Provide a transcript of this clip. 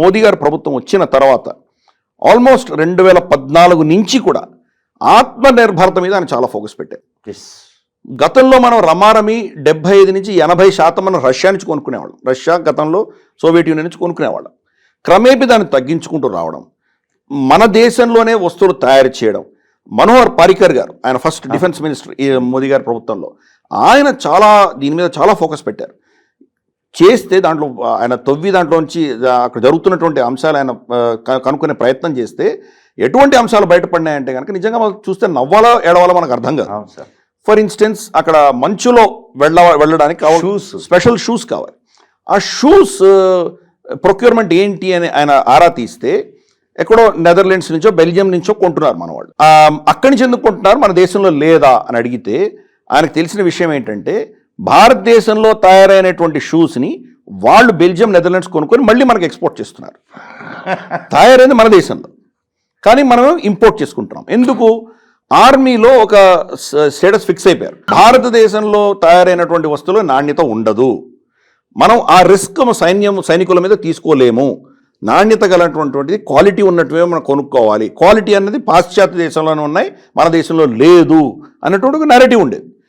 మోదీ గారి ప్రభుత్వం వచ్చిన తర్వాత ఆల్మోస్ట్ 2014 నుంచి కూడా ఆత్మనిర్భరత మీద ఆయన చాలా ఫోకస్ పెట్టారు. గతంలో మనం రమారమి 75 నుంచి 80% మనం రష్యా నుంచి కొనుక్కునేవాళ్ళం. రష్యా గతంలో సోవియట్ యూనియన్ నుంచి కొనుక్కునేవాళ్ళం. క్రమేపీ దాన్ని తగ్గించుకుంటూ రావడం, మన దేశంలోనే వస్తువులు తయారు చేయడం. మనోహర్ పారికర్ గారు, ఆయన ఫస్ట్ డిఫెన్స్ మినిస్టర్ ఈ మోదీ గారి ప్రభుత్వంలో, ఆయన దీని మీద చాలా ఫోకస్ పెట్టారు. చేస్తే దాంట్లో ఆయన దాంట్లోంచి అక్కడ జరుగుతున్నటువంటి అంశాలు ఆయన కనుక్కునే ప్రయత్నం చేస్తే ఎటువంటి అంశాలు బయటపడినాయంటే కనుక నిజంగా మనం చూస్తే నవ్వాలో ఏడవాలో మనకు అర్థం కాదు. ఫర్ ఇన్స్టెన్స్, అక్కడ మంచులో వెళ్ళడానికి స్పెషల్ షూస్ కావాలి. ఆ షూస్ ప్రొక్యూర్మెంట్ ఏంటి అని ఆయన ఆరా తీస్తే ఎక్కడో నెదర్లాండ్స్ నుంచో బెల్జియం నుంచో కొంటున్నారు మన వాళ్ళు. అక్కడి నుంచి ఎందుకు కొంటున్నారు, మన దేశంలో లేదా అని అడిగితే ఆయనకు తెలిసిన విషయం ఏంటంటే భారతదేశంలో తయారైనటువంటి షూస్ని వాళ్ళు బెల్జియం నెదర్లాండ్స్ కొనుక్కొని మళ్ళీ మనకు ఎక్స్పోర్ట్ చేస్తున్నారు. తయారైంది మన దేశంలో, కానీ మనం ఇంపోర్ట్ చేసుకుంటున్నాం. ఎందుకు? ఆర్మీలో ఒక స్టేటస్ ఫిక్స్ అయిపోయారు, భారతదేశంలో తయారైనటువంటి వస్తువులు నాణ్యత ఉండదు, మనం ఆ రిస్క్ సైనికుల మీద తీసుకోలేము, నాణ్యత గలటువంటిది క్వాలిటీ ఉన్నట్టువే మనం కొనుక్కోవాలి, క్వాలిటీ అనేది పాశ్చాత్య దేశంలోనే ఉన్నాయి, మన దేశంలో లేదు అన్నటువంటి ఒక నెరేటివ్ ఉండేది.